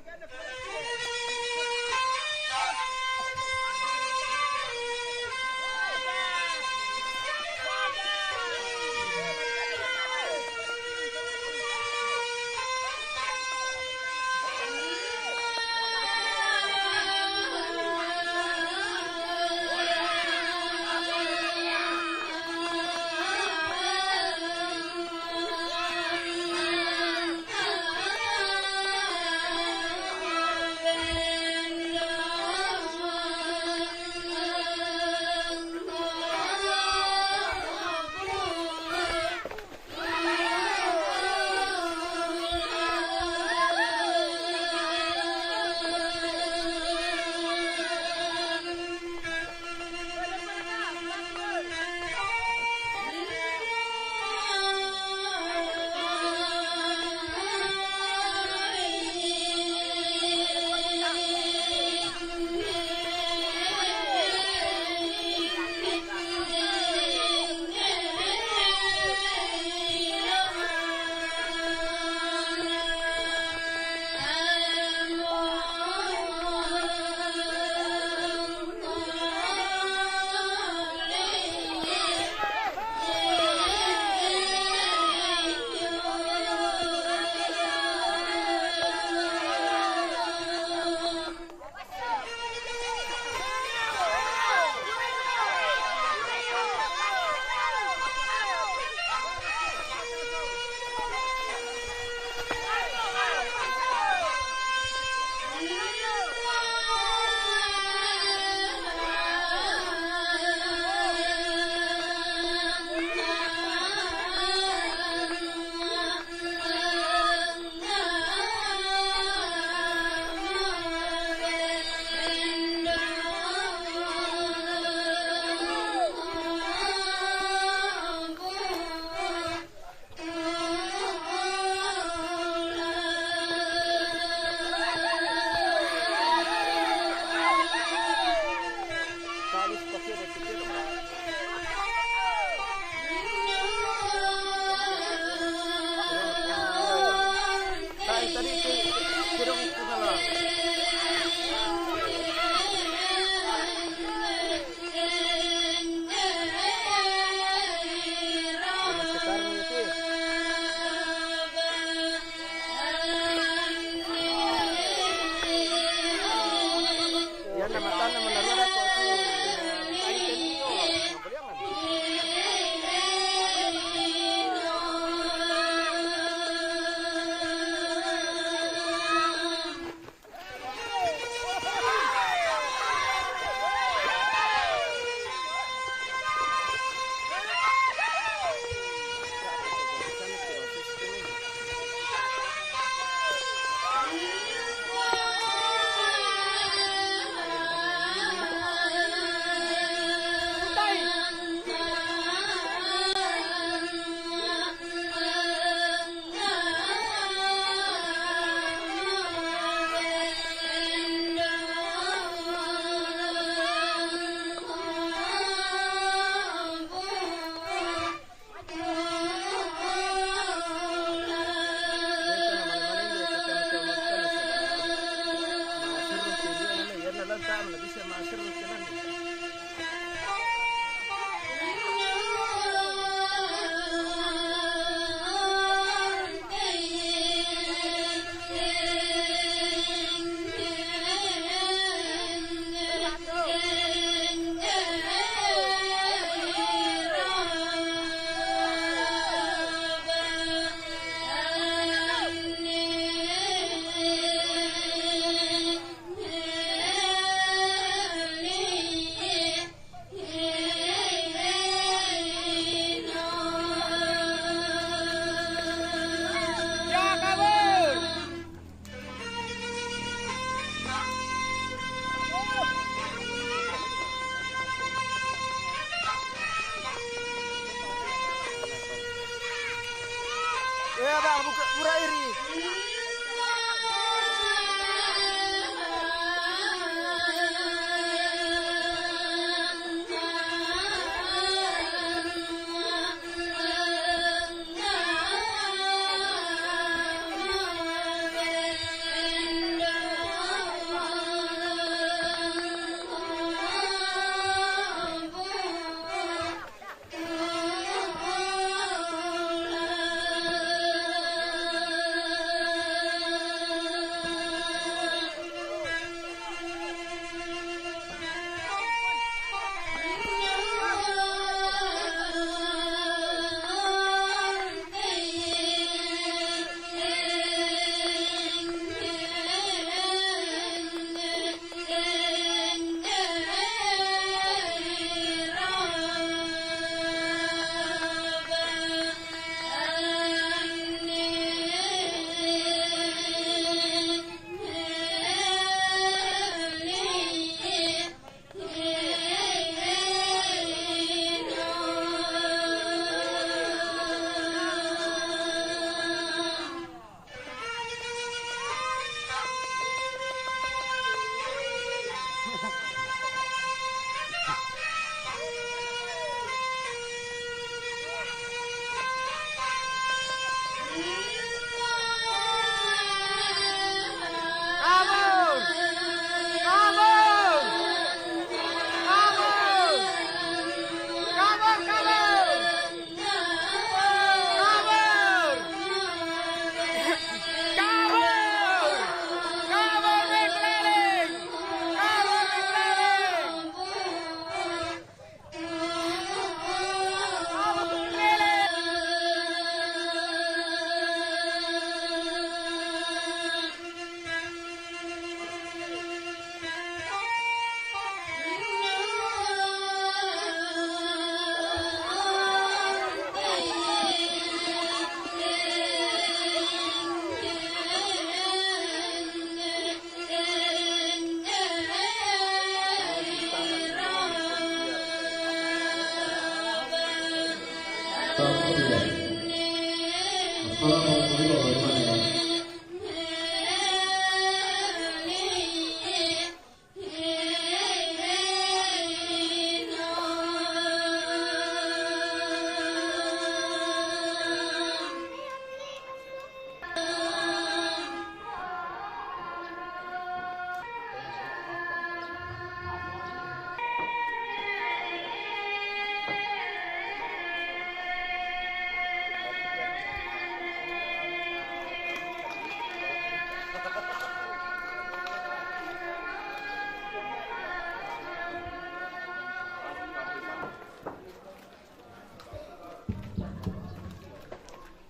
Thank you.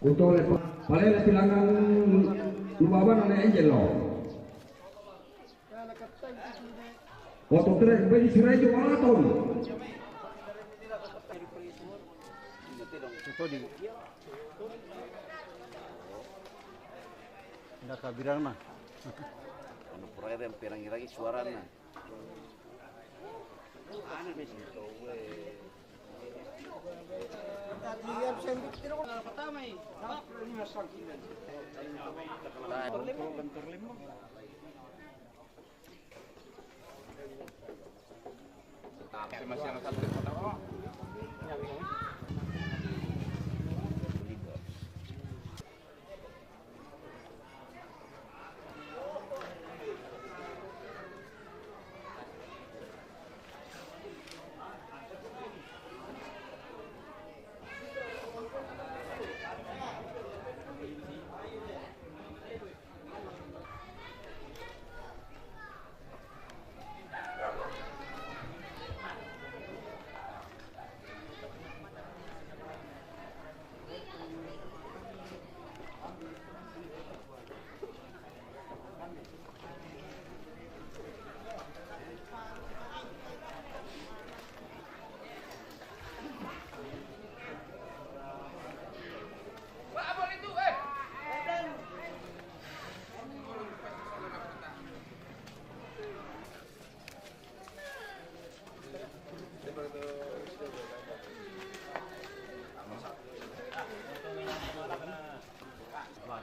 Utole palele pilangan lumaban ane Angelo. Foto trek beli sirai jo maraton. Ndak kabirang mah. Anu proyek yang perang lagi suaranya. Masih satu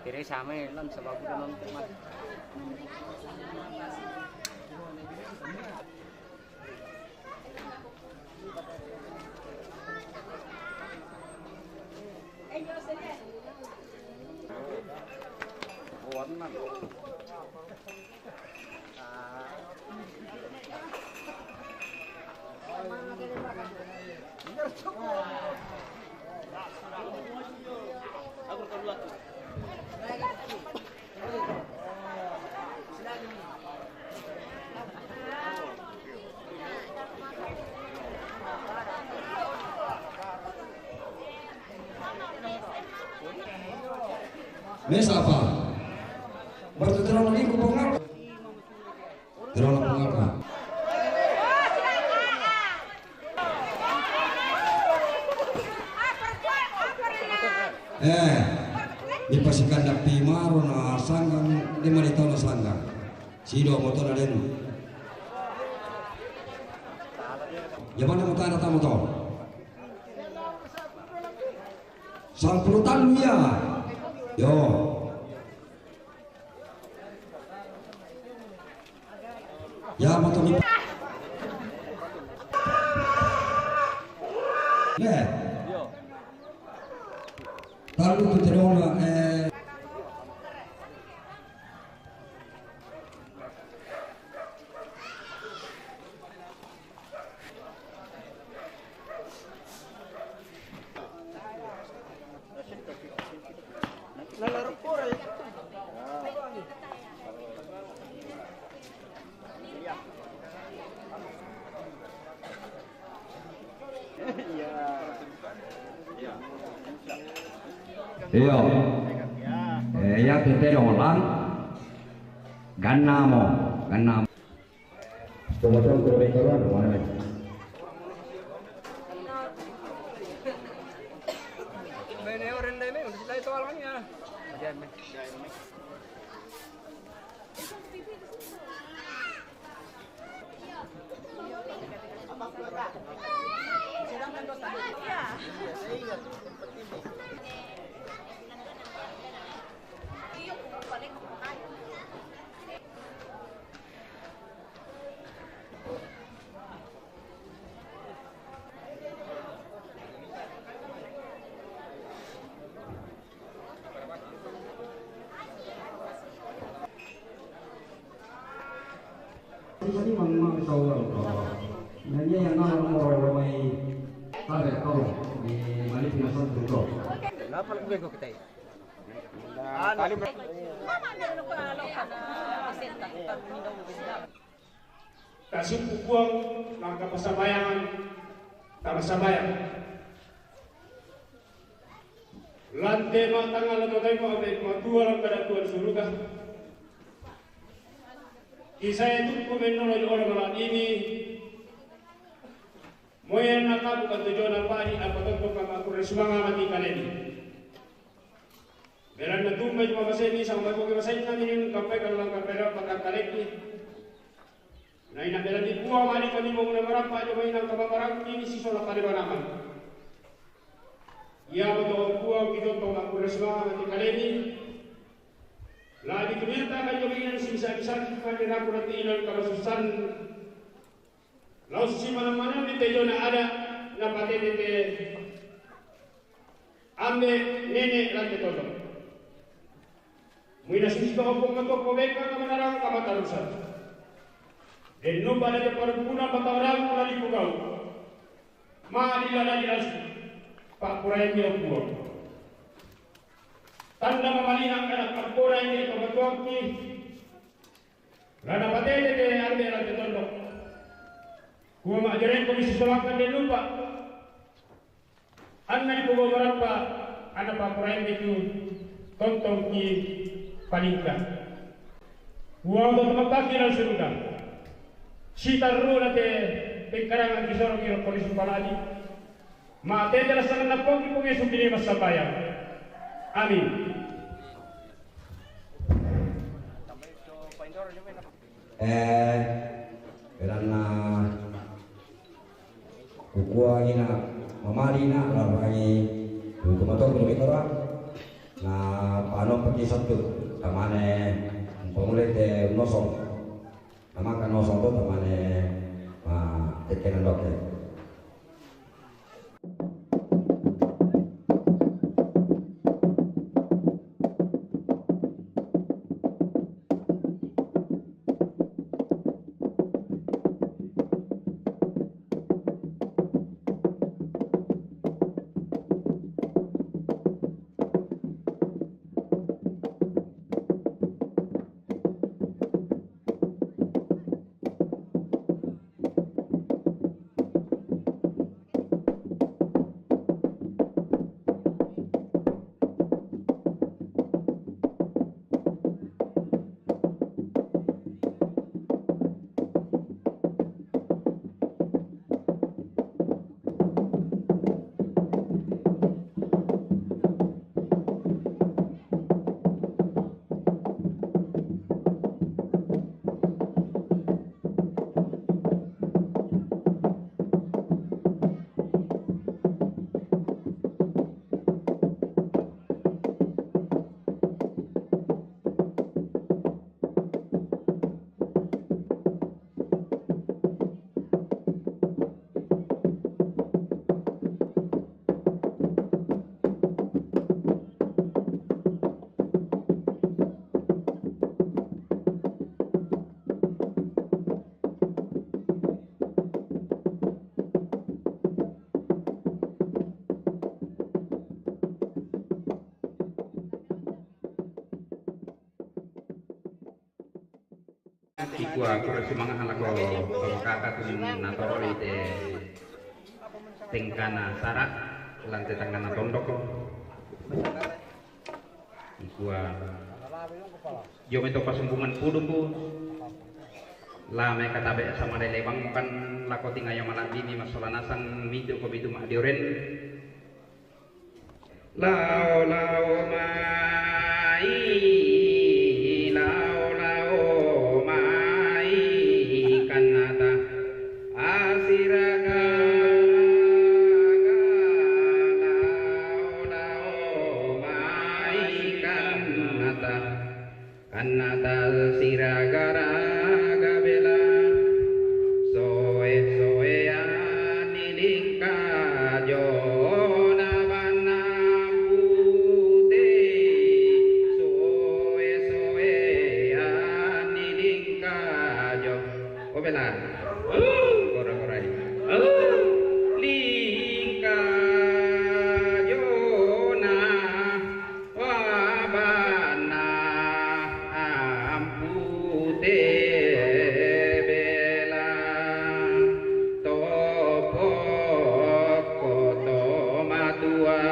Kira sama lan sebab nonton mah. Warna. Aku kedua tuh. Mesa apa? Berterang lagi ku pengal. Terang pengal. Dipasikan dak timaro na sanggang 5 tahun na sanggang. Sido motor na din. Yaman na mutara ta motor. 10 tahun ya. Yo. Ya motor ni. Le. Yo. Tahu tu terona Iyo, ya kita orang ganamo. Betul betul mana? Ini orang lain udah selesai soalnya. Ini memang tahu Nanya yang orang mau tahu tahu di mana pinasan itu. Kenapa lebih kok kita? Kali kasih buang langkah pasabayangan tak pasabayang Lante matang atau tayo mo abay matua lang kada tuan surga. Kisah itu kumenol ay orang malam ini. Moyan nakabu kan tujuan apa ni apa tu kama kuresmanga mati kaleni. Beran na tumay mo masay ni sama ko masay namin kampay kalang kapera pagkakaleki. Na ina beran di buwa mali kami mo na marapa jo may nang kababarang ini siso na palibanaman. Ya betul buang kita tahu nak kuresma nanti kali ini. Lagi ternyata kan juga yang sisa-sisa kita kena kurang ilan kalau susan. Lalu si mana-mana di tejo na ada napate tete ambe nenek lantai tolong. Mui nasi kita opong atau kobeka kamanarang kamatarusan. Dan nuba na dia perpuna batawrang lagi pugau. Ma dilala dilasu. Pak Purai dia buang. Tanda memalihak anak Pak Purai ini kebetulan ki. Lada patene ke ambil lantai tolong. Gua mak jeren komisi selakan dia lupa. Anak ibu berapa anak Pak Purai itu tonton ki paningka. Gua untuk teman kaki dan surga. Si taruh nanti pengkarangan kisorong kira polisi paladi. Mate jelas sangat napong ipungi sumili mas sabaya. Amin. Karena kukua ina mamari na larangi tumator kuno orang na paano pergi satu tamane pemulai te nosong nama kan nosong tu tamane tekenan dokter. Iku aku semangat anak ko kakak tu natoro ite tingkana sarak lantai tangkana tondok ko. Iku yo meto pasumpungan pudung ko. Lame katabe sama dele bang kan lako tingayo malam ini masalah nasang mitu ko bitu mak dioren. Lao lao mai Kanata siragara gabela soe soea nilingka jona bana pute soe soea nilingka jo obela kora korai lingka jona wabana bela topo koto matua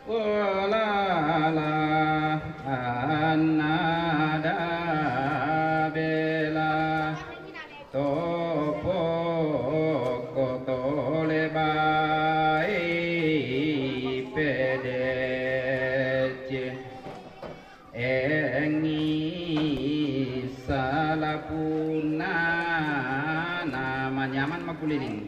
wala la anada bela topo kotole bai pedece engi salapuna nama nyaman makuliling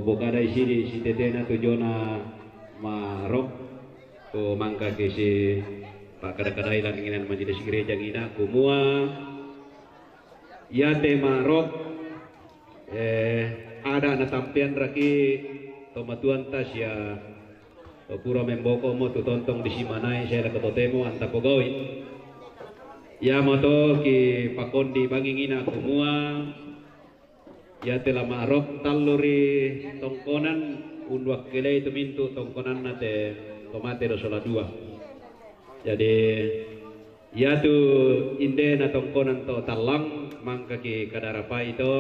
bokada isiri si tetena tujona marok ko mangka kisi pak kada-kada ilan inginan majelis gereja ngina kumua ya tema marok ada na tampian raki tomatuan tas ya pura memboko mo tutontong di simanay saya lakototemo anta pogawin ya moto ki pakondi bangingina kumua ya telah marok taluri tongkonan unwak kelai itu mintu tongkonan nate tomate dosola dua jadi ya tu inde na tongkonan to talang mangka ki kadarapa itu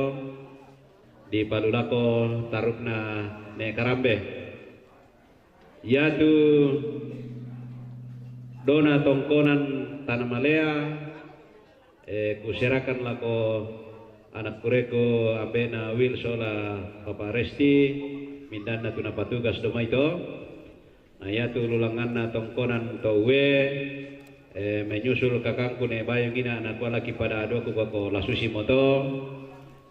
di palulako tarukna ne Karambe. Yaitu dona tongkonan Tanamalea kuserakan lako anak kureko abena Wilsola Papa Resti mindanna tuna patugas doma itu. Nah yaitu lulanganna tongkonan towe menyusul kakangku ne bayang ina anak laki pada adoku ko lasusi moto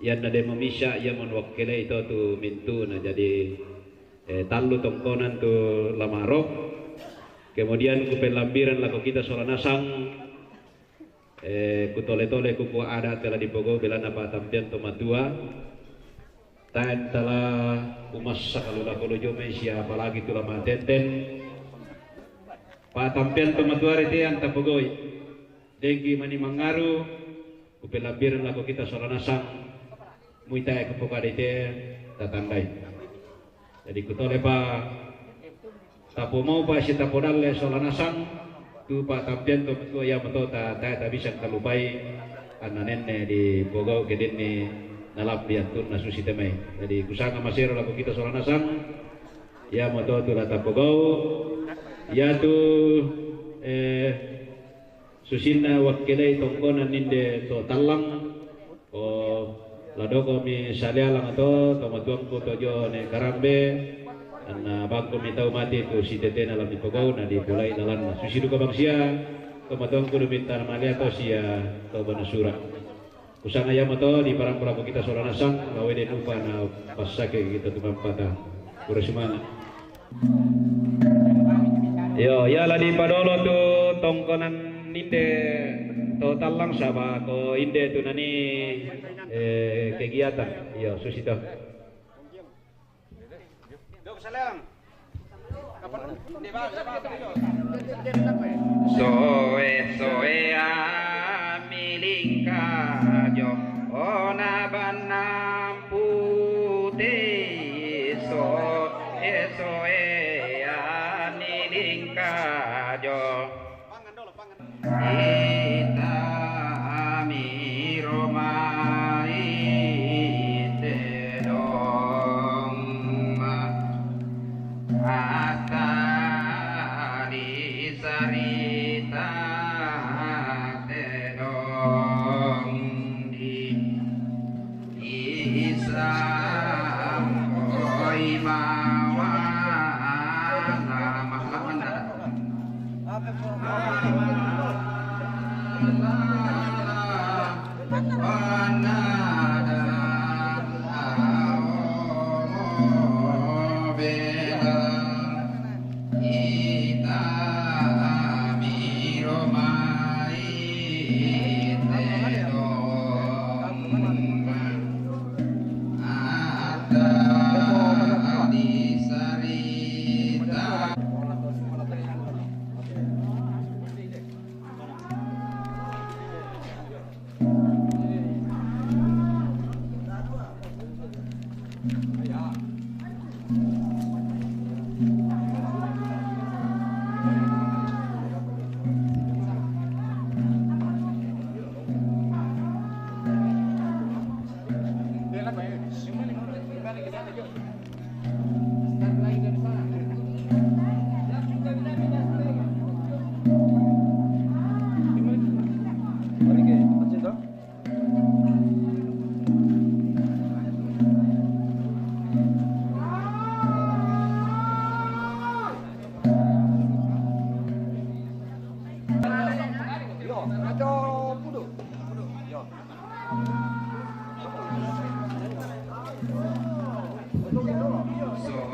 yan nade memisah ya menwakile itu tu mintu na jadi talu tongkonan tu lamarok. Kemudian kupelambiran lako kita solanasang kutole-tole kuku ada telah dipogo belana pa tampian tomatua tan telah umasa kalau lako lojo mesia apalagi tu lama tenten pa tampian tomatua rete anta pogoi dengki mani mangaru kupelambiran lako kita solanasang muita kupokadete tatandai jadi kutole pa tapo mau pa si tapo dalle solanasang tu pa tampian to tu ya mato ta bisa kalupai ananenne di bogau kedin ni nalap di antun nasusi temai jadi kusanga masero laku kita solanasang ya mato tu la tapogau ya tu susinna wakilai tongkonan ninde to talang o ladoko mi salialang ato tomatuang ko tojo ne Karambe na bangko mitau mati tu si tete na lamni pogau na dimulai nalan susidu ka bangsia tomatuang ko minta malia to sia to banasura kusanga ya moto di parang pura kita solanasang lawe de lupa na pasake kita tumampata kurasumana yo ya la di padolo tu tongkonan ninde to talang saba ko inde tu nani kegiatan yo susito soe milingka jo ona banam putih soe milingka jo kita miromai tedong atari sarita tedong di isam koi bawa So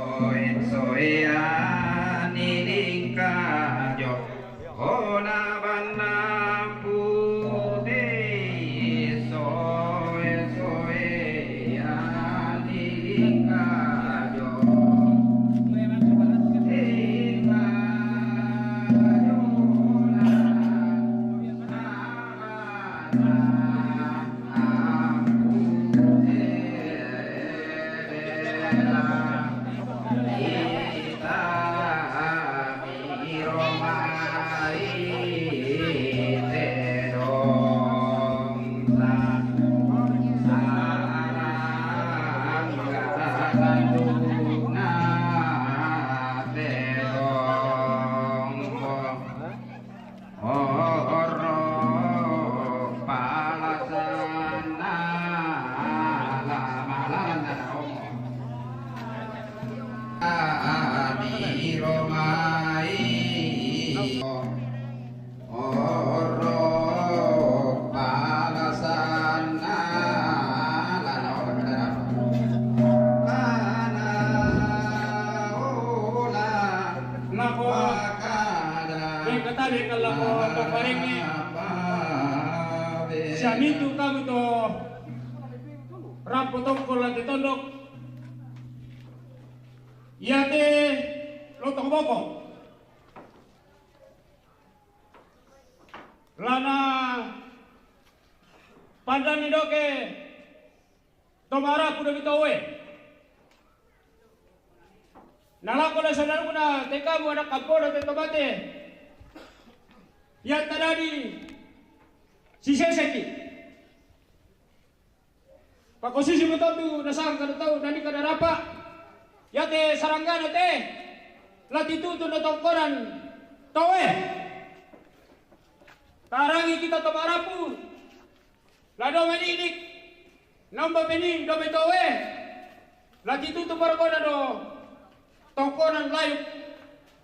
mintu kamu to rampo tongkol lagi tondok. Ya te lotong boko. Lana pandani doke tomara kuda bitowe. Nalako na saudara kuna teka mo anak kapora te tomate. Ya tadadi si seseki. Pakosisi mo tu nasang kada tau nani kada rapa. Ya te saranggana te latitudo na tongkoran towe. Tarangi kita tomarapu. Lado maninik. Namba bening do betowe. Latitudo paragona do tongkoran layu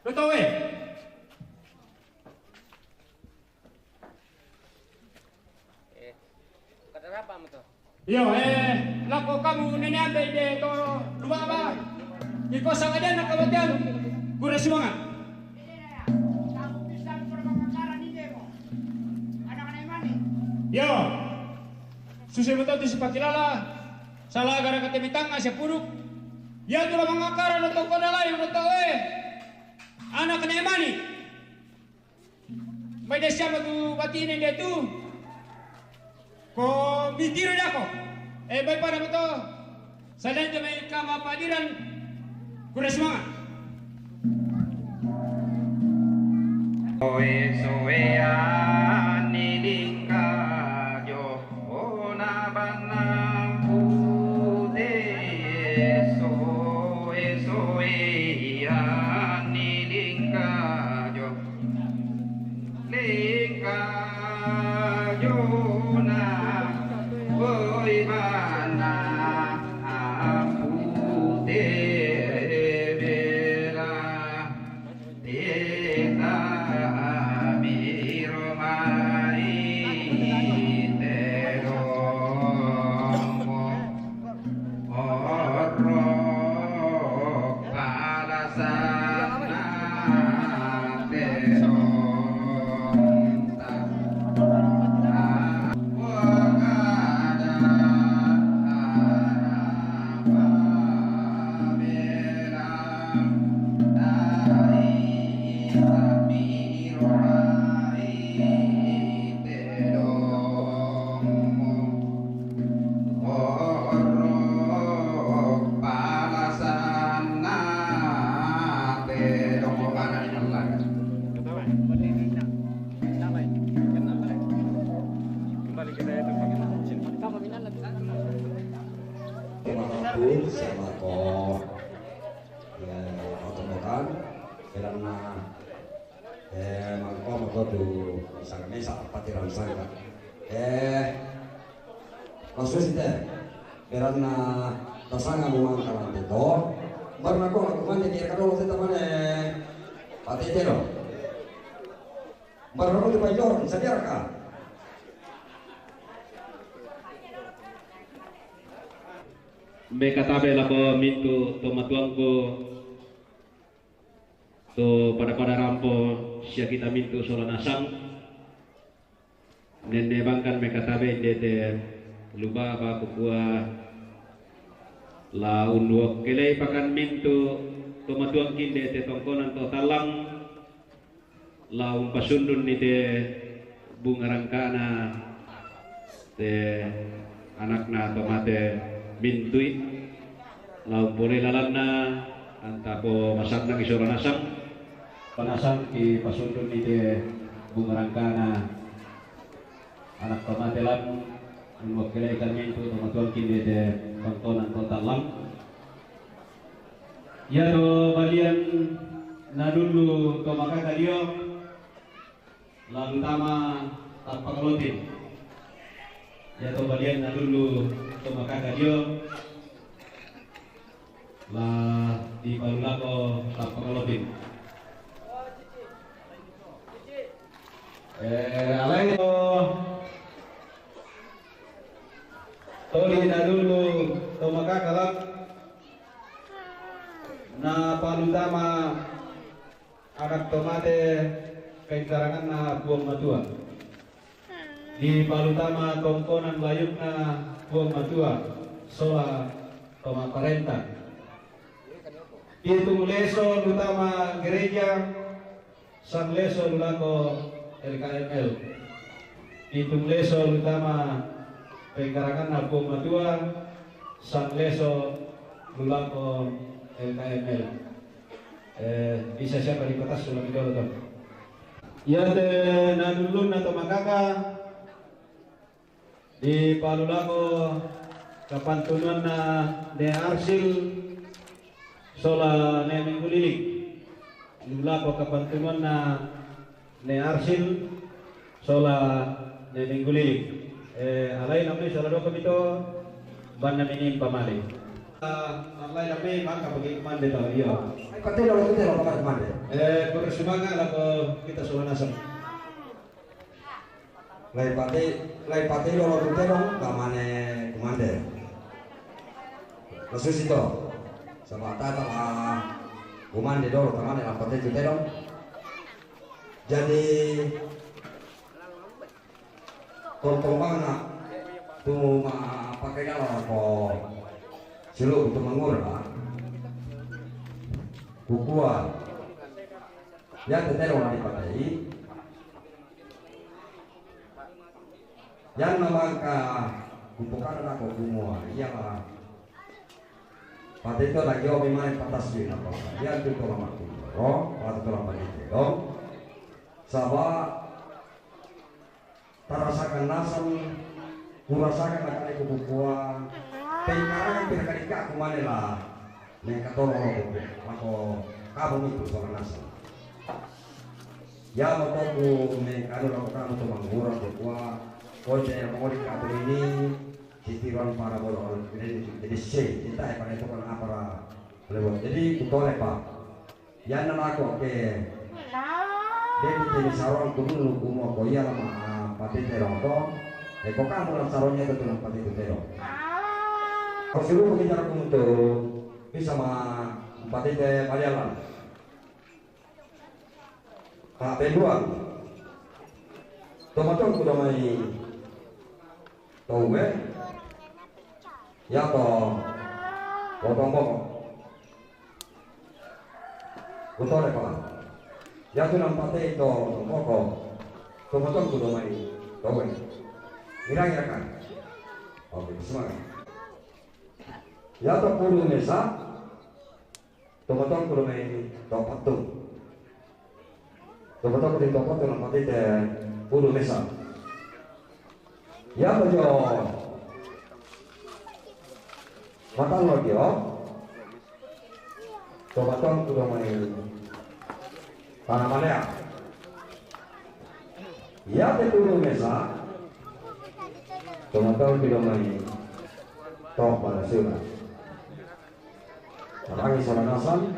betowe. Kada rapa mo to. Yo, lako kamu nene ambe de to lupa ba? Iko sang ada nak kabatian. Gura semangat. Yo, susah betul di sepakilala. Salah gara kata bitang asya puruk. Ya tu lah mengakar ada toko dalai udah tahu anak kena emani. Baik siapa tu batin dia tu. Ko mikir dah ko. Baik pada betul. Selain tu mereka mapadiran kurang semangat. Soe ani lingkajo ona banang pude soe ani lingkajo na boy mana pude bela teta miro mai tero orro palasana tero sama ko ya otomotan karena mangko mangko tu isang mesa patiran sangka maksud itu karena tasanga mo mangkalan dito barna ko kumande di kadolo sa tamane pati tero barna ko di payor sa ka Mereka tabe lako mintu to matuangko to pada rampo siya kita mintu sola nasang nende bangkan mereka tabe dete luba ba kukua la unwok kelai pakan mintu to matuangkin dete tongkonan to talang la pasundun ni de bunga rangkana te anakna tomate bintui lau boleh lalanna antapo masakna kisora nasang panasang ki pasundun ide bunga rangkana anak tomatelan mewakili kami itu teman-teman kini de tontonan totalang ya do balian na dulu to maka kadio lalu tama tanpa kelotin ya to balian na dulu to maka kadio lah di palulako tanpa kelotin alay to toli na dulu to maka kalap na palutama anak tomate kay karangan na buong matua Di Palutama Kongkonan Layukna Buang Matua Sola Toma Parenta. Di Tungleso Utama Gereja San Leso Lulako LKML. Di Tungleso Utama Pengkarangan Buang Matua San Leso Lulako LKML. Bisa siapa di kota Sulami dulu tuh. Ya de nanulun atau makaka di Palulako kapantunan na de arsil sola ne minggulilik lulako kapantunan na ne arsil sola ne minggulilik alay namni sola do kamito ban na minim pamali alay namni maka bagi mande to iyo Ay patelo pakai mande. bersemangat lah kita sola nasam. Lai pati lo tutero kamane kumande. Kasus itu. Sama tata kumande dulu kamane la pati tutero. Jadi tolong mana tuh pakai dalam apa silu untuk mengur lah. Kukua ya tutero lah dipakai. Yang namanya kumpulan aku semua, iyalah. Pada itu lagi orang main patas di apa? Dia itu orang mati. Oh, pada itu orang mati. Oh, sabah terasakan nasam, kurasakan akan ibu kumpulan. Pengkarang pengkali kak kumane lah. Mereka tolong aku kamu itu soal nasam. Ya mau aku mengkado lakukan untuk mengurang kumpulan. Kode yang mau dikatur ini titiran para bola jadi C kita ya pada itu kan apa lewat jadi betul pak yang nama aku oke dia jadi sarong kudu kumu aku iya lama pati terong to kok kamu lah sarongnya itu tuh pati terong kalau seluruh bicara untuk bisa mah pati teh kalian pak peluang tomato kudu main tahu be? Ya toh, potong. Betul ya pak. Ya tu nampaknya itu potong. Potong kudu main, tahu be? Kira-kira kan? Oke, semangat. Ya toh kudu mesa, potong kudu main topatung. Potong kudu topatung nampaknya kudu mesa. Ya bejo, matang lagi yo. Coba tong sudah main tanah mana ya? Ya betul mesa. Coba tong sudah main tok pada sudah. Orang islam nasam,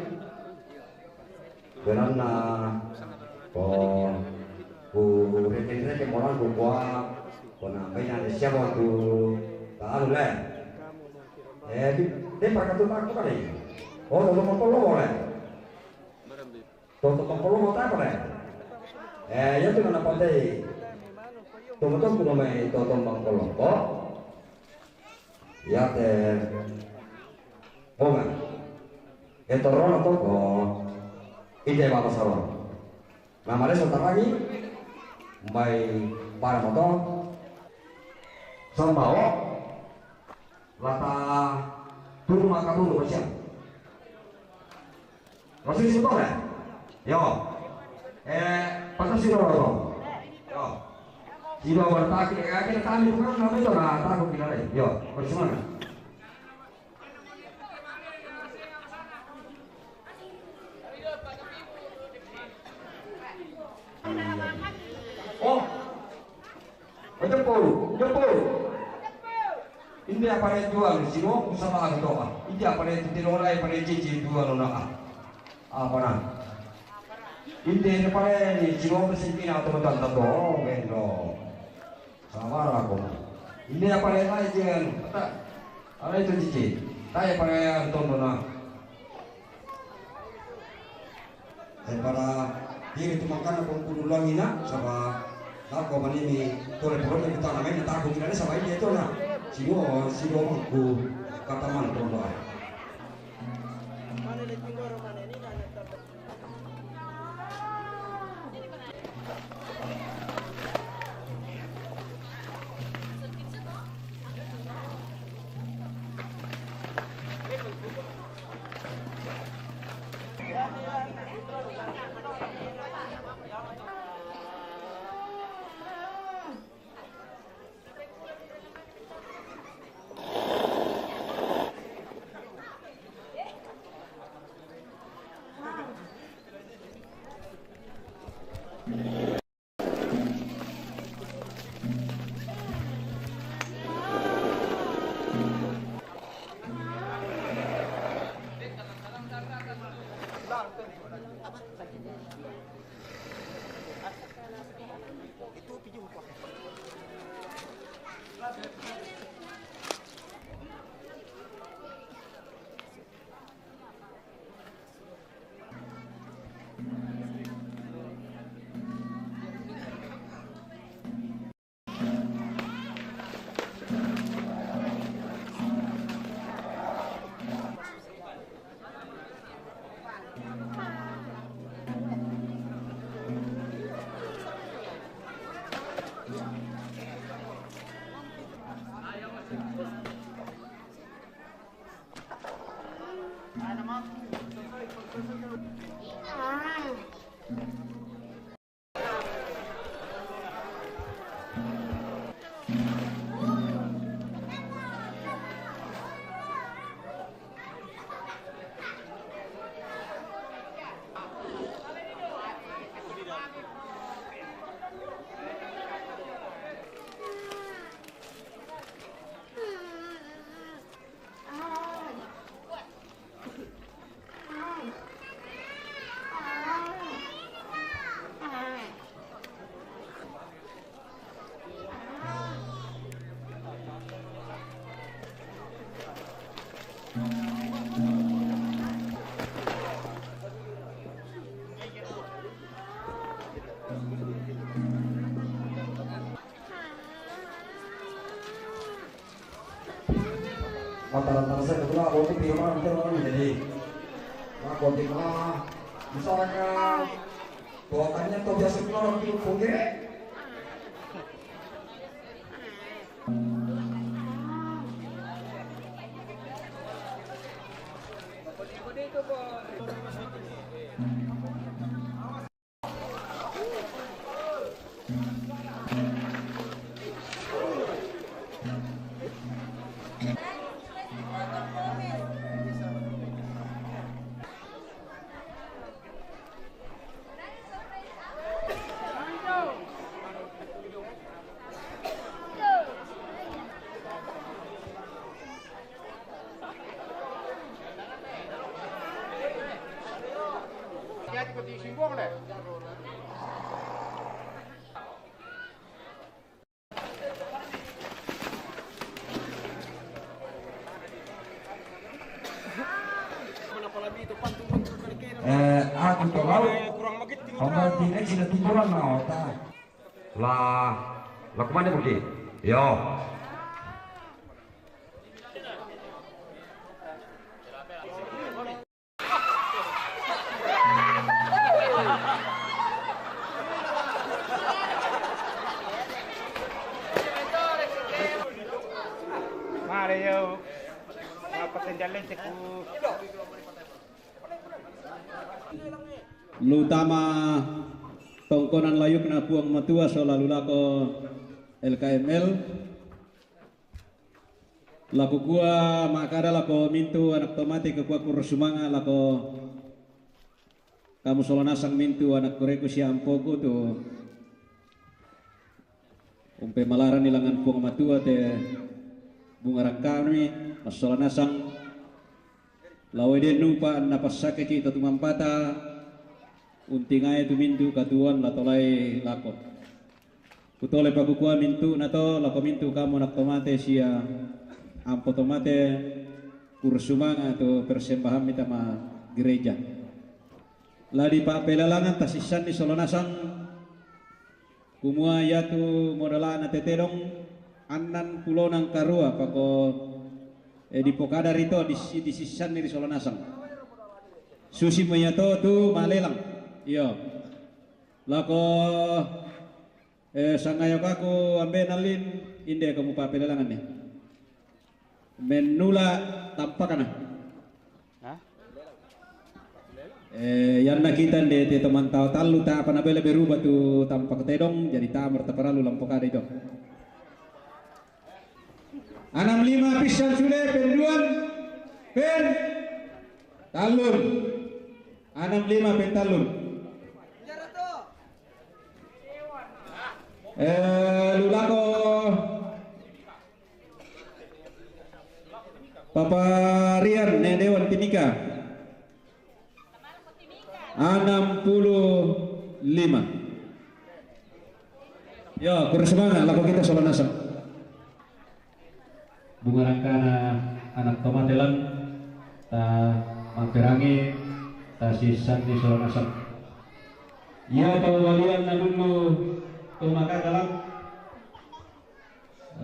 dengan rekin orang kuat. Kona kaya na siya mo tu taalo le. Di perkatu aku kan ni. Oh, toto mapolo mo le. Toto mapolo mo tayo le. Yan tu na napatay. Tumatok ko na may toto mapolo ko. Yate. Ongan. Ito ron to ko. Ide ba pasaron. Namanya sebentar lagi. May para motor. Sambao lata turun maka dulu bersih. Masih situ ya? Yo. Pasal situ loh. Yo. Situ bertak kita tadi bukan namanya itu lah takut kita deh. Yo, bersemangat. Oh. Jempol. Hindi apa yang jual di sini, sama gitu ah. Hindi apa yang tinolai pada cici jual nak apa nak? Hindi apa yang di sini mesti atau betul betul bendo. Sama aku. Hindi apa yang lain jangan. Ada itu cici. Tanya pada yang tonton nak. Daripada dia itu makan aku kudu langina sama Ako manini tole pokoknya kita namanya takut kita sama ini itu lah. Sido aku kataman perempuan. Rata-rata saya kebetulan apotek di rumah nanti orang jadi apotek lah misalkan bawakannya tuh biasa orang di punggir aku tahu kalau tidak sudah timbulan na otak lah kemana pergi yo mari yo patenjalan teku Lutama tongkonan layuk na puang matua so lalu lako LKML laku gua makara lako mintu anak tomate ke kuah kurusumanga lako kamu solanasang mintu anak koreku si ampoku tu umpe malaran ilangan puang matua te bunga rakami masolanasang lawe de nupa napasake kita tumampata untingai tu mintu katuan latolai lakot kutole pagukua mintu nato lako mintu kamu nak tomate sia ampo tomate kursumanga atau persembahan mitama gereja ladi pak pelalangan tasisan di solonasang kumua yatu modala na tetedong anan pulo nang karua pako di pokada rito di sisan ni Solonasang susi mayato tu malelang iyo lako sangayo kako ambe nalin inde kamu papelelangan ni menula tampakana yan nakita de teman tahu talu ta apa nabele berubah tu tampak tedong jadi tamar taparalu lampokada itu 65 pisan sudah penduan pen talun 65 pen talun lulako Papa Rian Nedewan Timika 65 yo kurang semangat laku kita Solonasang bunga rangkana anak tomatelan ta mangperangi ta sisan di Solonasang ya walian na dulu tumaka dalam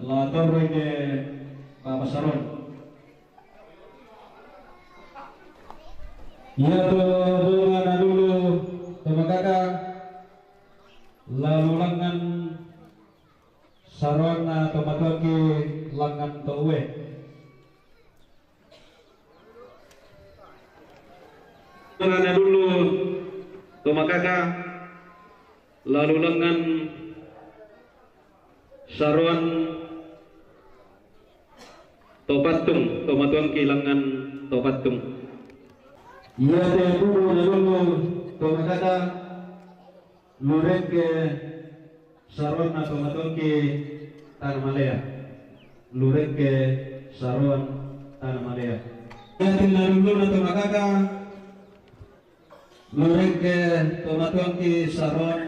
la torre de Papa Saron ya bunga na dulu tumaka lalu langan Saron na tomatoki langan towe bunga dulu tumakaka lalu lengan Saruan topatung tomatuang kilangan topatung iya te dulu dulu tumakaka lurek ke Saruan na tomatuang ki Tanamalea lurek ke Saruan Tanamalea iya te dulu na tumakaka lurek ke tomatuang ki Saron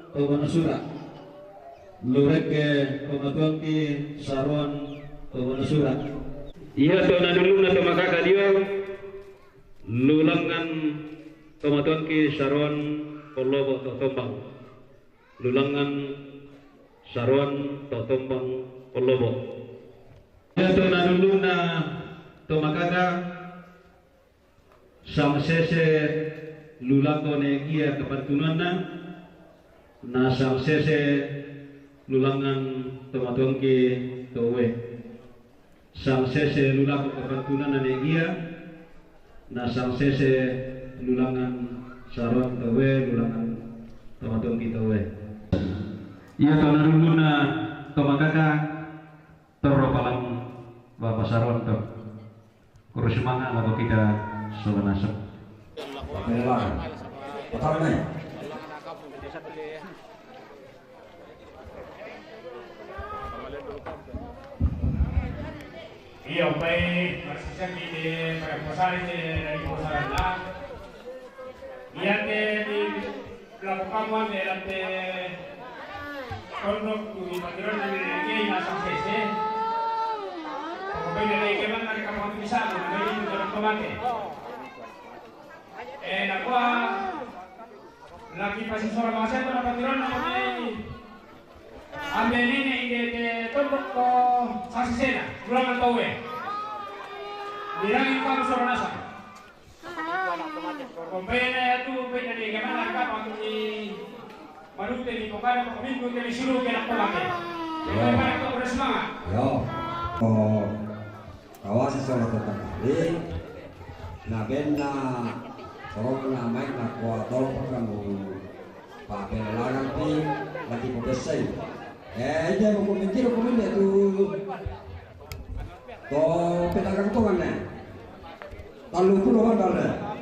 Tobanasura lurek ke tomatuang ki Saron Tobanasura iya tona dulu na tomakaka dia lulangan tomatuang ki Saron Polobo Totombang lulangan Saron Totombang Polobo iya tona dulu na tomakaka samsese lulako negia kepantunan na sang sese lulangan tomatuang ki towe sang sese lulako kepantunan negia na sang sese lulangan Saron towe lulangan tomatuang ki towe iya tona dulu na tomakaka toro palang Bapak Saron to kurus semangat lalu kita Solonasang Pelelangan. Pertama nih. Iya, baik. Masih di para posari dari posaran lah. Iya di lakukan di kondok di bagian dari nasab sese. Pokoknya dari keman dari kampung bisa, dari dalam pemakai. Nakuha lagi pasti soal masa itu dapat tiron namanya ambil ini ide tunduk ke sasisena ulangan tawe bilangin kamu soal nasa kompena itu beda di kemana kan waktu di Manute di Pokada Minggu dari Sulu ke nak pakai bagaimana kau bersemangat Yo kawasan soal tentang ini nabena orang namai nak kuat tolong kamu pakai larang pi lagi berdesai dia mau mikir tu to pedagang tu mana talu puluhan dolar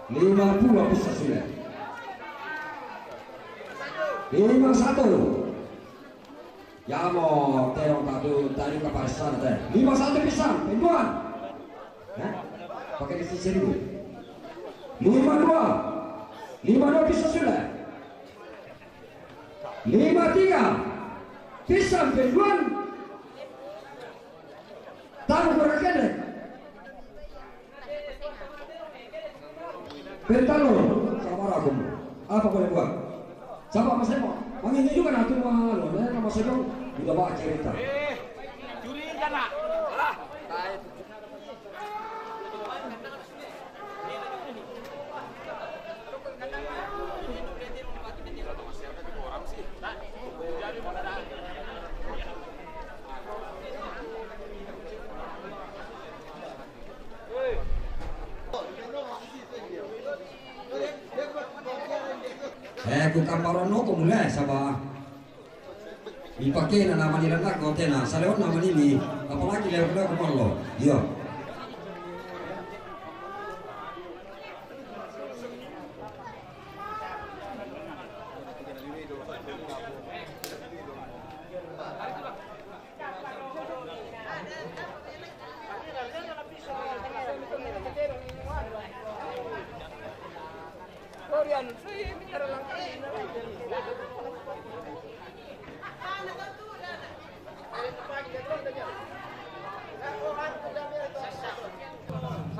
50 bisa sudah 51 ya mau terong tadu tadi ke pasar teh 51 pisang penjual pakai isi 1000 52 bisa sudah 53 pisang penjual tahu berapa pentalon sama aku apa boleh buat Sama Mas Emo, mangingi juga nanti malu, nama Mas Emo udah bawa cerita. Curi kan nak? Kung kamparono ko mula sama dipakai na naman nila na kote na sa leon naman ini apalagi leon na kumalo iya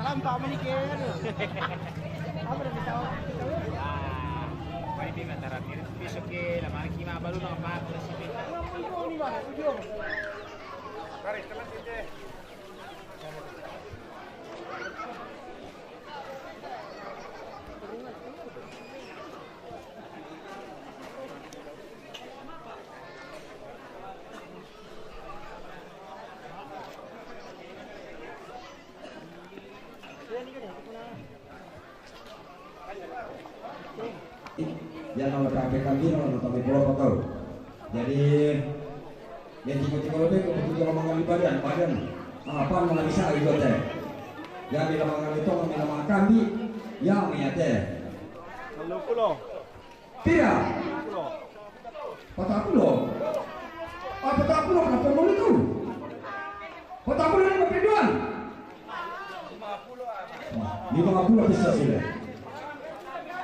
Salam Pak Manikin. Apa dah tahu? Mari kita terakhir besok ke lama kita baru nak mat resep. Ni mana? Tujuh. Mari teman kita. Jangan kalau KPK ini kalau tapi pulau kau. Jadi yang tiga-tiga lebih kebetulan lamangan di badan. Apa mana bisa itu teh? Ya di lamangan itu kami lamangan kami yang ya teh. 60. Tidak. 40. Ah 40 kenapa mau itu? 40 ini berpeduan. 50 bisa sudah.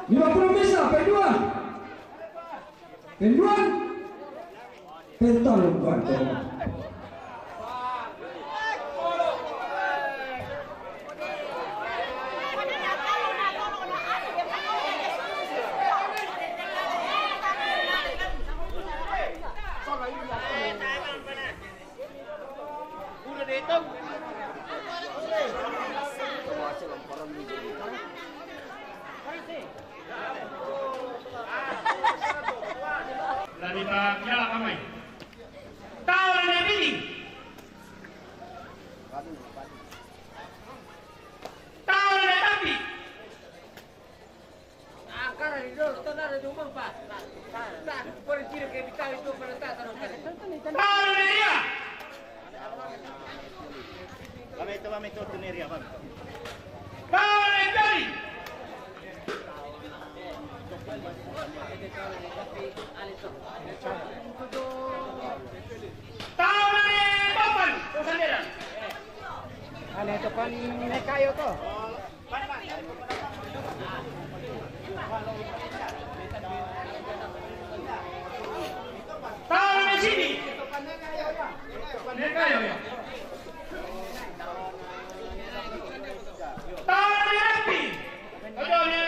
50 bisa penduan. Penduan. Pentol bukan tuh. Udah dihitung. Lagi tak ya kamai. Tahu ada ini. Tahu ada tapi. Akar itu tanah ada umur Pak. Tak, pergi ke kita itu pada tak tahu. Tahu ada dia. Kami itu sendiri apa? Tahu ada dari. Tahu ada papan kesadaran. Ano ito kan kayo to? Tahu ada sini. Nekayo ya. Tahu ada api. Ada ni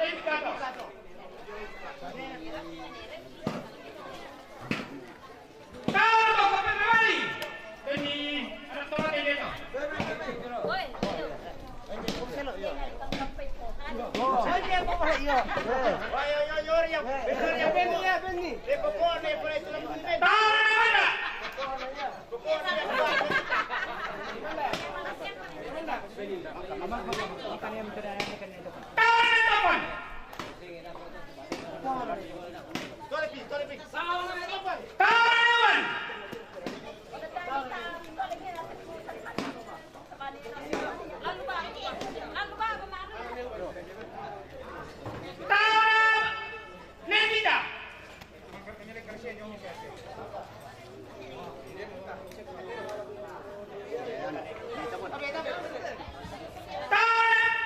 indikator. Tahu kau kembali. Ini ada tolak ini tu.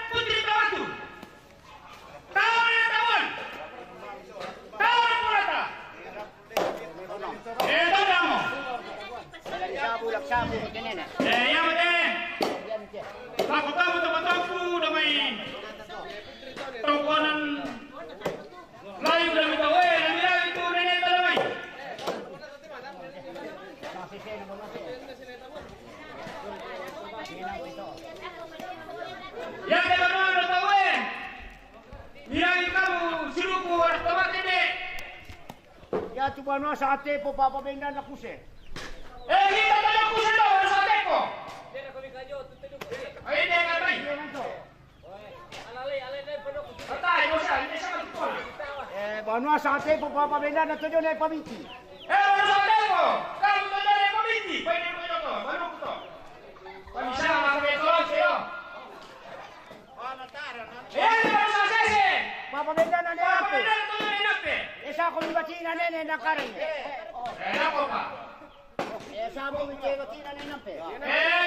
Putri Bawatu. Yang kedua udah tahu Nilai kamu suruhku harus tomat ini. Ya cuma no sate po papa benda na kuse. Kita tayo kuse daw harus sate ko. Ay, hindi nga ba? Atay, mo siya, hindi siya magtutol. Bano sate po papa benda na tuyo na pamiti. Ano sate ko? Kamu tayo na pamiti. Pwede mo ito to. Ano ko to? Pwede siya makakitulog sa'yo. Papa benda na Papa nape. benda na tuyo na inape. Esa ko ni batina nene na karin. Ako pa. Esa mo ni batina nene nape. Kamu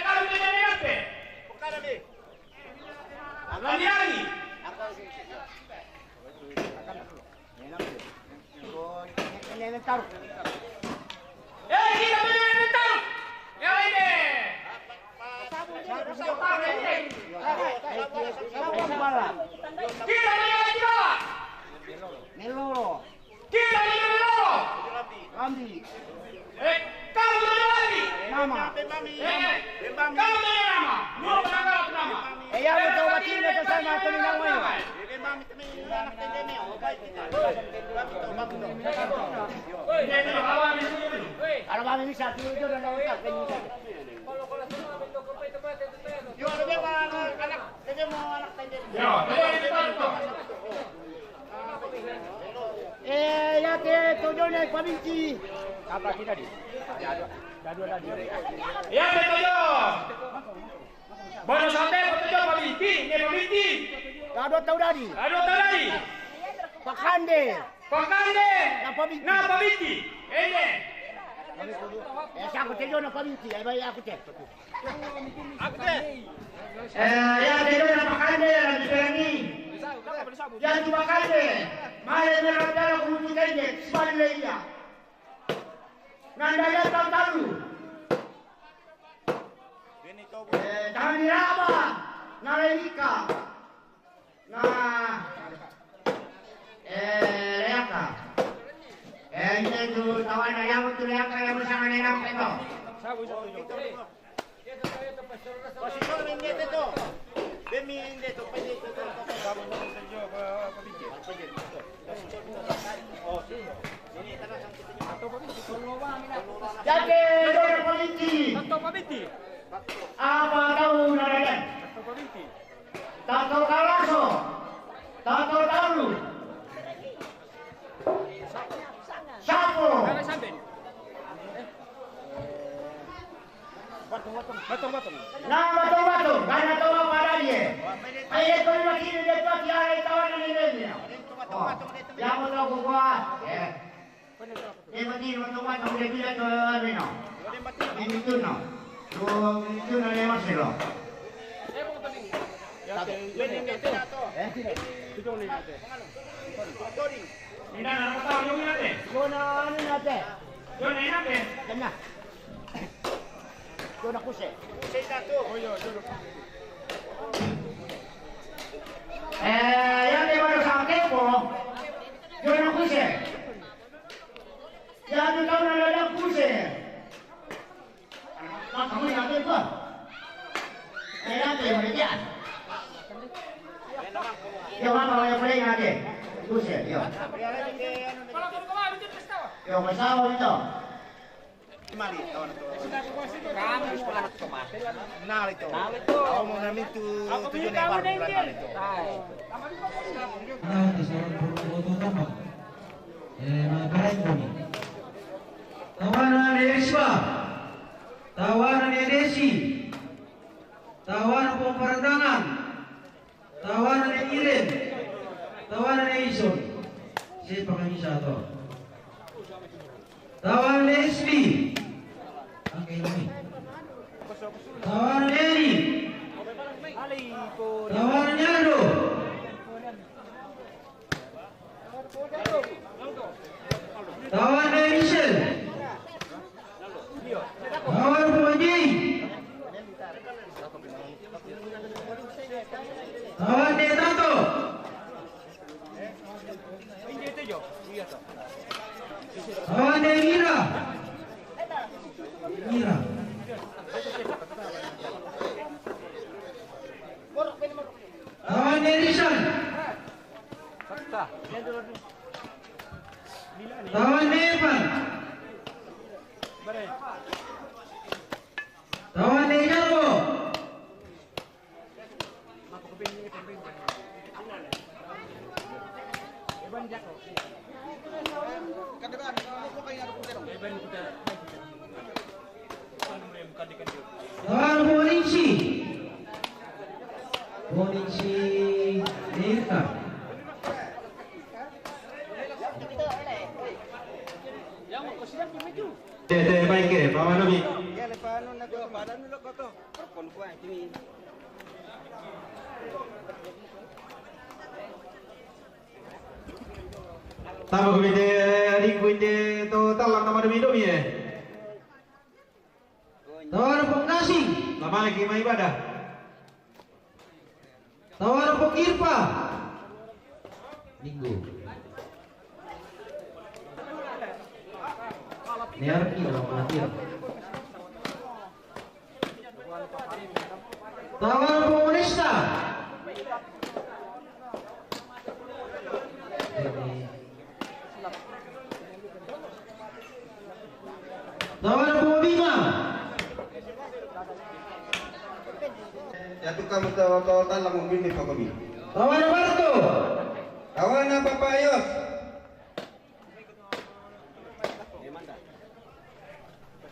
tayo na inape. Ang yari. Nene taru. Kita tayo na inape. Yari de. Kita tayo na inape. Neloro. Kita tayo na inape. Rambi. Kamu tayo na inape. Mama. Kamu tayo na nama. Muro pa na ako nama. Ya mo to batina to sa mga tuloy na ngayon. Kalau kami bisa tuh itu dan kita penyusun. Yo, dia mau anak tender. Ya ke tujuh naik pabinci. Apa kita di? Dadu. Ya betul. Bono sate betul pabinci, ne pabinci. Dadu tahu dari. Aduh tadi. Pakande. Na pabinci. Ini. Saya aku tujuh naik pabinci. Baik aku cek. Ya betul na pakande lagi berani. Ya cuma kande. Mare meradara kumutikaje sibalileya. Nanda ya tahu. Jangan diraba. Narelika. Leaka. Ini tu tawan ayam tu leaka yang bersama dengan itu. Jadi dari polisi. Apa tahu narayan? Tato kalaso. Tato tahu. Sapo. Nah, batung. Karena tahu apa ada dia. Ayat kau lagi ni dia tu tiada tahu ni dia. Yang mau gua. Ini batung dia bila tu ni no. Ini tu no. Tu no le masih lo. Ini nak tahu yang ni ada. Zona ni nate. Yang ni ada. Kena. Zona kuse. Yang di mana sate po? Zona kuse. Yang di tahu nak kuse. Mak kamu yang ada apa? Nanti yang mana dia? Yang mana yang paling ada? Kuse, yo. Yo, masalah itu. Nalito. Ako mo namin tujuh na yung barang nalito. Tawanan Erisma, tawanan Edesi, tawanan Pemperantangan, tawanan Iren, tawanan Eison, siapa kami satu, tawanan Esmi, tawanan Eri, tawanan Yado, tawanan Michel. Awal Pumaji, awal Tato, awal Mira, Tawan Depan. Tawan Dejarwo. Tawan Boningsi. Boningsi Nirka. Tete baik ke, Pak Manomi. Tama kumite ringkuite to talang nama demi demi ya. Tawan Pongkasi. Lama lagi mai ibadah. Tawan Pongirpa. Minggu. Niarki dalam penantian. Tawan Pemonista. Tawan Pemobima. Ya tu kamu tahu talang mobil ni Pak Kobi. Tawan Barto. Kawan apa Pak Yos?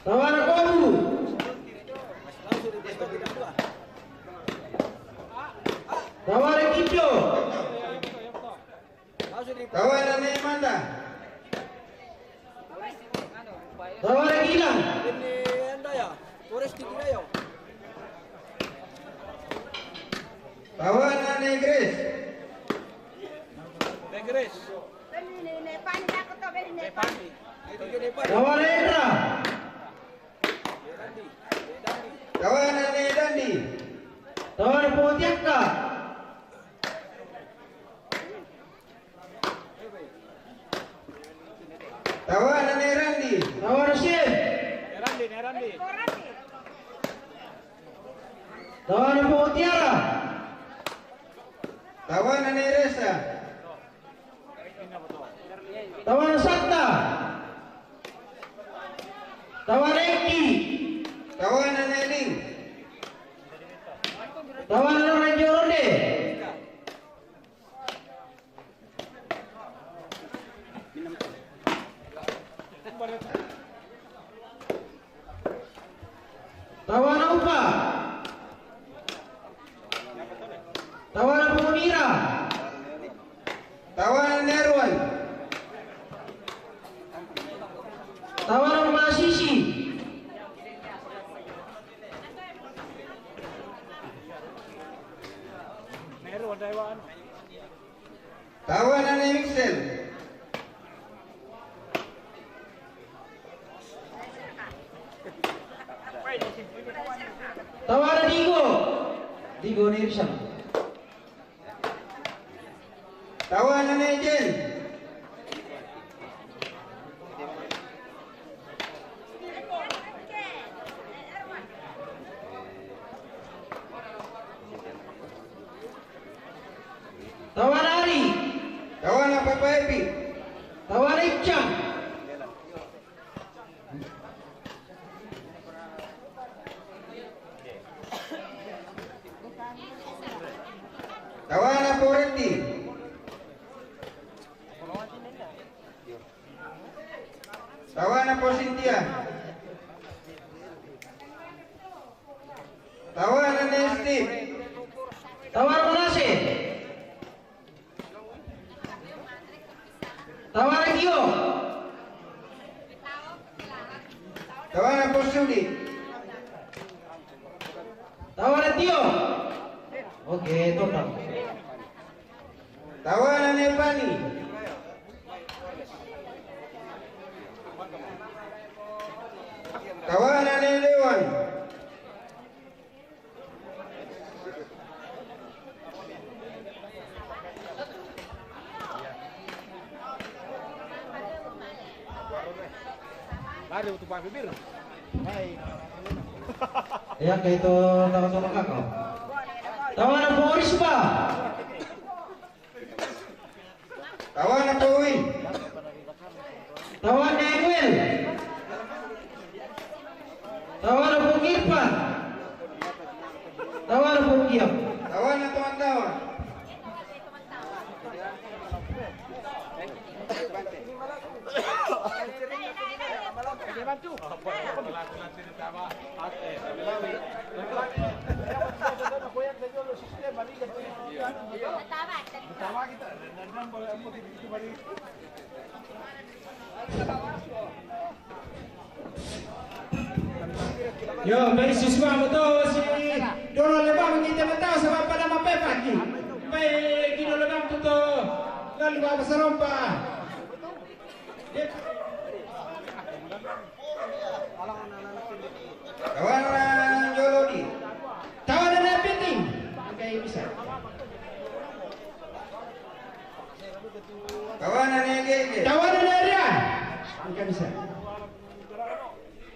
Tawan Kobu. Tawan Kijo. Kawan ane mana? Tawan Gilang. Kawan ane Grace. Tawan Rendra. Kawan ane Dandi. Tawan Pontiaka. Kawan ane Randi. Tawan Sien. Tawan Pontiara. Kawan ane Resa. Tawan Sakta. Tawan Eki. Kawan ane Ling. Tawan Ranjorode. Tawan Upa. Tawan Pemunira. Kawan ane Erwan. Tawan Masisi. Kawan ane Mixel. Tawan Digo. Digo Nirsan. Kawan ane Jen. Tawan Ari. Kawan apa Pak Epi. Tawan Ikcang. Kawan apa Randy. Kawan apa Cynthia. Kawan ane Steve. Tawan Manase. Tawan Gio. Kawan apa Sudi. Tawan Tio. Oke, total. Kawan ane Pani. Kawan ane Dewan. Ya, kayak itu sama-sama kakak. Tawan Boris Pak. Tawanan po Will. Tawanan Emil. Tawanan po Irfan. Tawanan po Giam. Tawanan teman-teman. Yo, beri siswa betul si Doro Lebam kita betul sama pada mapepat ki. Baik Doro Lebam tutup. Lalu bawa serompa. Tawanan Jolodi. Tawanan Epiting. Oke bisa. Tawanan Ege. Tawanan Area. Oke bisa.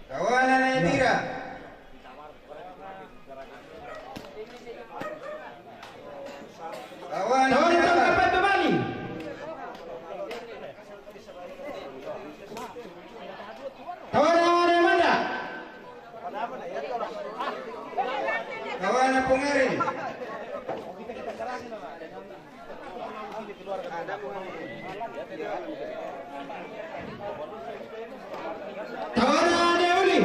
Tawanan Edira. Tawanan Tawanan Jalan. tempat kembali. Tawanan Amanda. Tawanan Pungeri. Tawanan Deuli.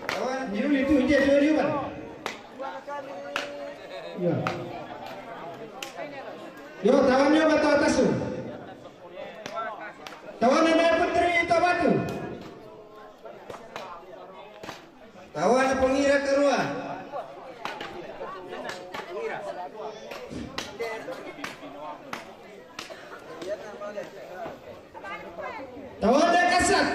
Tawanan Deuli itu dia Deuli kan? Ya. Yo, tawannya batu atas tu. Tawanan dari Putri Tabatu. Tawanan Pengira Kerua. Tawanan Kasat.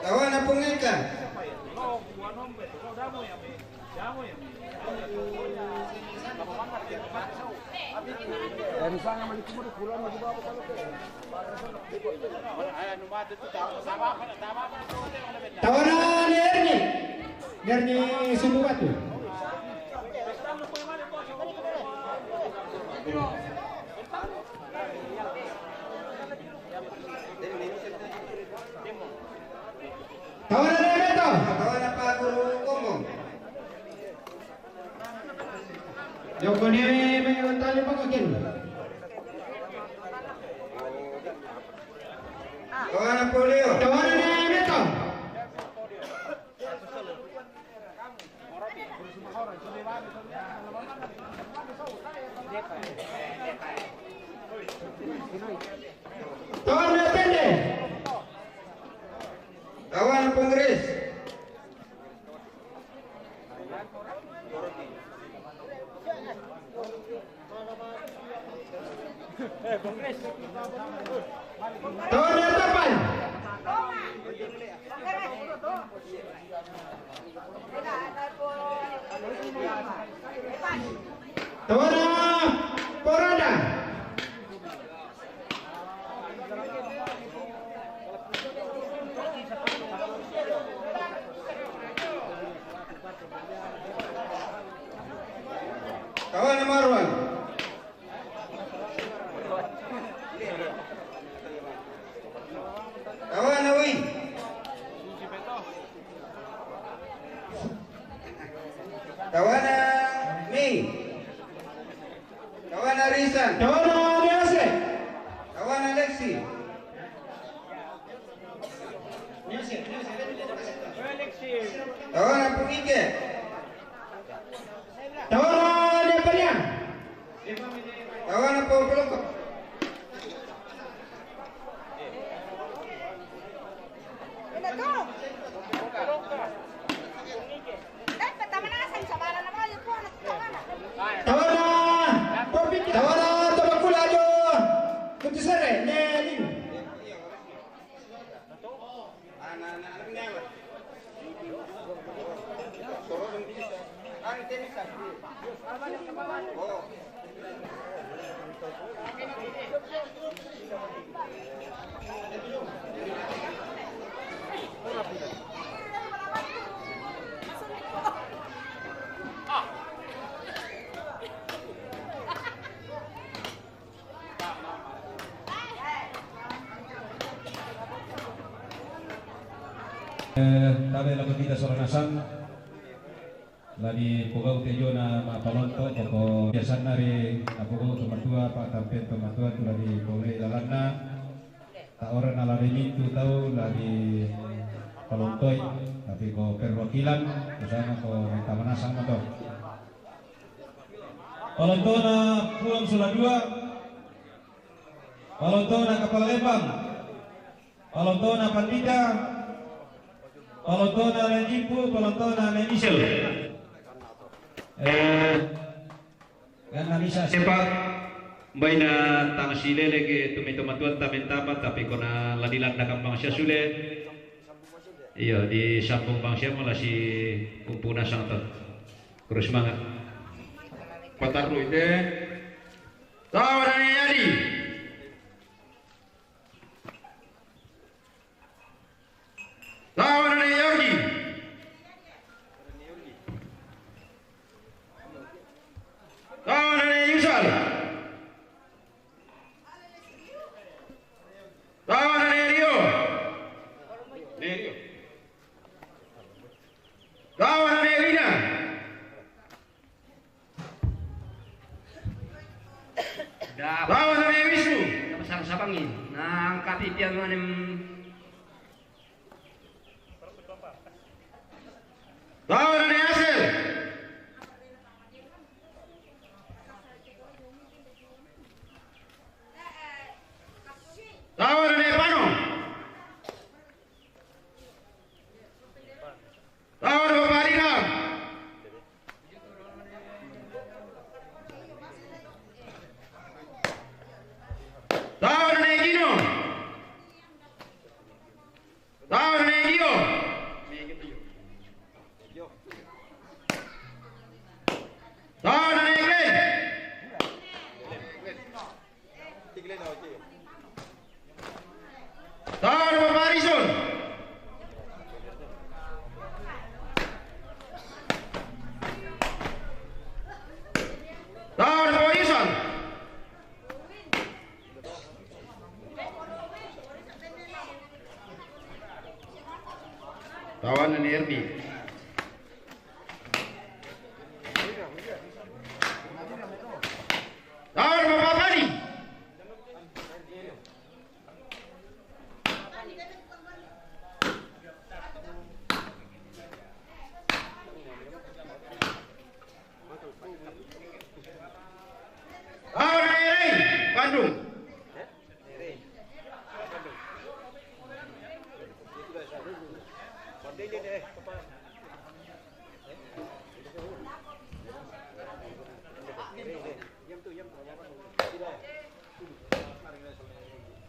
Tawanan Pengika. Tawanan Erni. Erni Sumbuwatu. Tawanan Emeto. Tawanan Pak Guru Komo. Joko ni mengontali pangakin. Tawanan Polio. Tawanan Emeto. Tawanan Tende. Tawanan Penggeris. Tawanan Tapan. Tawanan Porada. Tawanan Marwan. Tawanan Wi. Tawanan Mi. Tawanan Risan. Tawanan Niase. Tawanan Lexi. Tawanan Pungike. Tawanan Nepalian. Tawanan Popoloko. Tawanan Tawanan Tobak Tabe la kita soranasan lagi pugau tejo na mapalonto koko biasan nari apugau tomatua pak tampet tomatua tu lagi boleh lalana tak orang nalari itu tahu lagi palontoi tapi ko perwakilan usahanya ko minta manasang atau palontona pulang sudah dua palontona kapal lembang palontona pandita palontona Renjipu, palontona Menisel. Kan bisa Sempat baina tang silele ke tumituan tamen-tamat tapi kona ladilan na kambang siya sule. Iya di sambung bang siya malah si kumpuna sang tot. Terus semangat. Patar lu ite. Tawaran yadi. Tawaran Yorgi. Tawaran Yusal. Tawaran Rio. Tawaran Elina. Tawaran Wisnu. Pasang sapangin. Nang kapitian manem. Tawaran hasil. Tawaran Pano. Tawaran Bapak Dina. Tawaran Egino. Tawaran Egio. Tawaran Eglen. Tawaran Bapak Arison. Tawaran Bapak Yusan. Tawaran Erdi. Tawaran Bapak Pani. Tawaran Erei Bandung.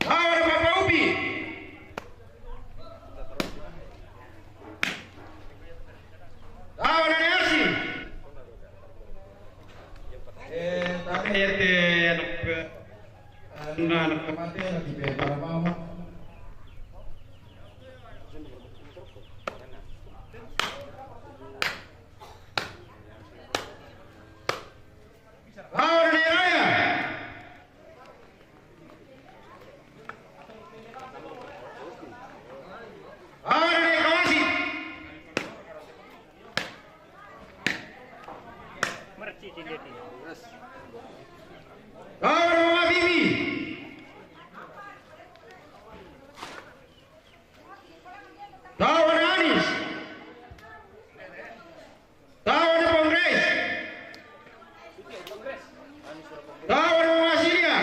Tawaran Bapak Upi. Tawaran Yasin. anak kematian lagi para mama. Tawaran Raya. Tawaran Kawasi. Tawaran Mama Bibi. Tawaran Anis. Tawaran Kongres. Tawaran Mama Silia.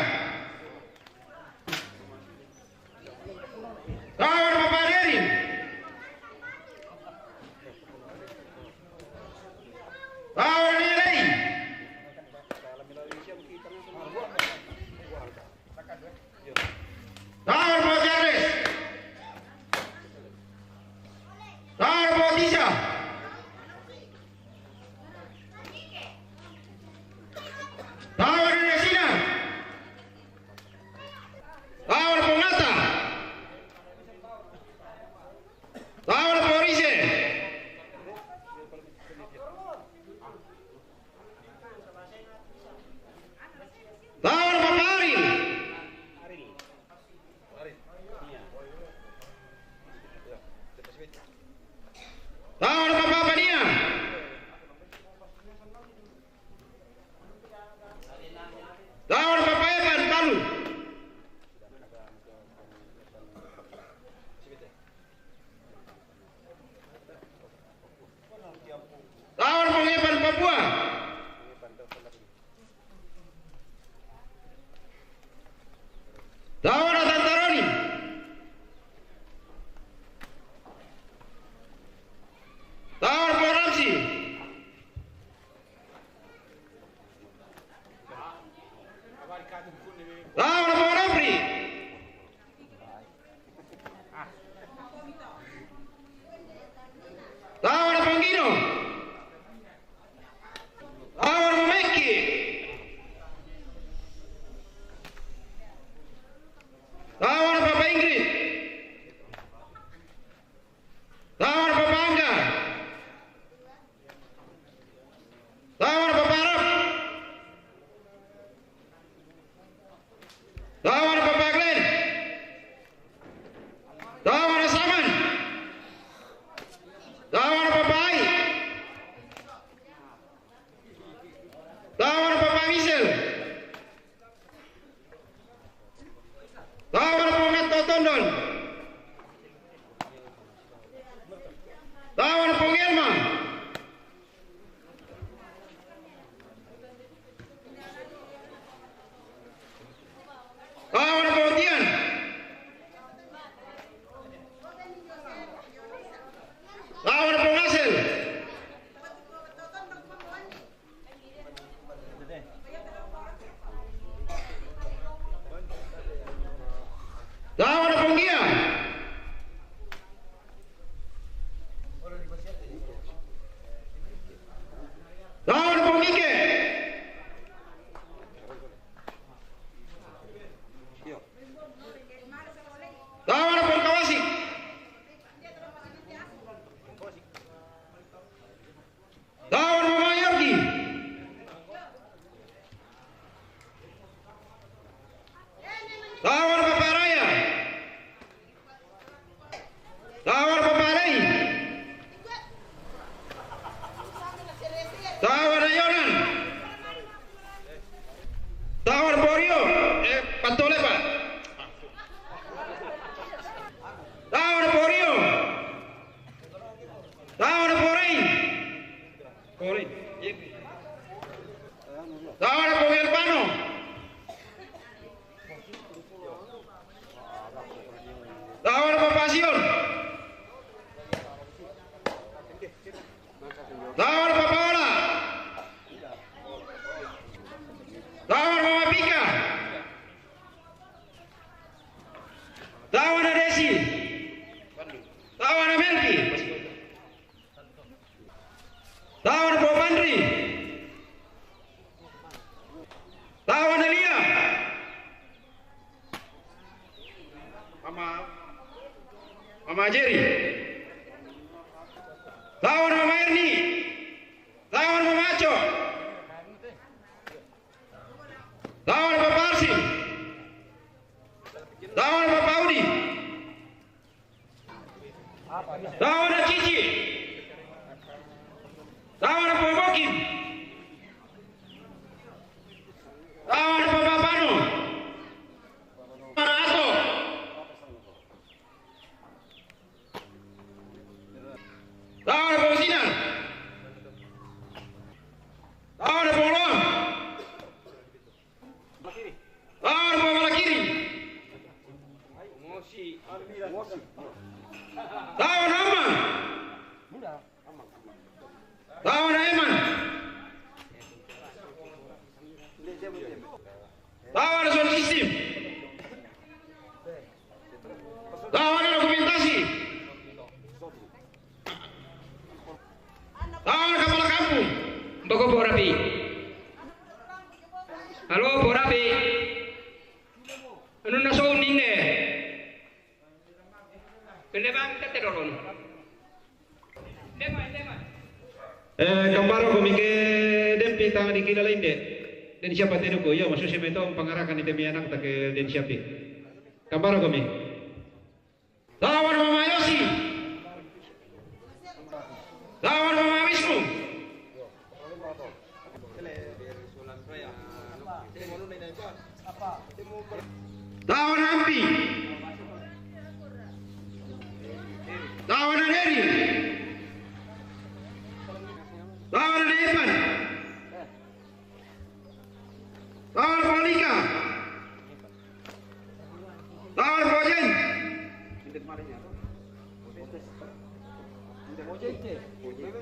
Tawaran Bapak Derin. Tawaran Irei. Lawan apa Nafri? Lawan apa Gino? Lawan apa Meki? Lawan apa Pak Ingrid? Lawan apa Pak Angga? Lawan apa Pak Arab? Lawan apa Pak Glenn? Lawan apa Saman? Lawan apa Pak Ai? Lawan apa Pak Michel? Lawan apa Matt Totondon? Lawan apa Ngelma? Lawan apa Otian? Lawan apa Ngasel? Lawan apa Gia? Lawan apa Mike? Lawan apa Kawasi? Lawan apa Yorgi? Lawan apa Pak Raya? Lawan apa Pak Rai? Lawan Yonan? Lawan Borio? Pantole Pak? Lawan Borio? Lawan Borin? Borin? Lawan Gelpano? Lawan apa Pasion? Lawan apa Paola? Lawan Mama Pika? Lawan Desi? Lawan Melki? Lawan Bob Andri? Lawan Elia? Mama Jerry? Lawan Mama Erni? Lawan Mama Aco? Lawan Bapak Arsim? Lawan Bapak Audi? Lawan Cici? Lawan Bapak Bokim? Lawan Bapak Pano? Ato? Lawan Bapak Sinar? Lawan Bapak Loam? Lawan Bapak Malakiri? Lawan Hama? Lawan Aiman? Lawan sound system? Lawan dokumentasi? Lawan kepala kampung? Bako po Rapi. Halo po Rapi. Ano na sound ninne? Kende bang teteroron. Kambaro kumike dempi tangan di kila lain de. Dan siapa tenu ko yo masu semento pangarakan ite mianang tak den siapi. Kambaro kami. Lawan Mama Yosi. Lawan Mama Wisnu. Lawan Hampi. Lawan Aderi. Lawan Evan. Lawan Monica. Lawan Bojen. Bojen.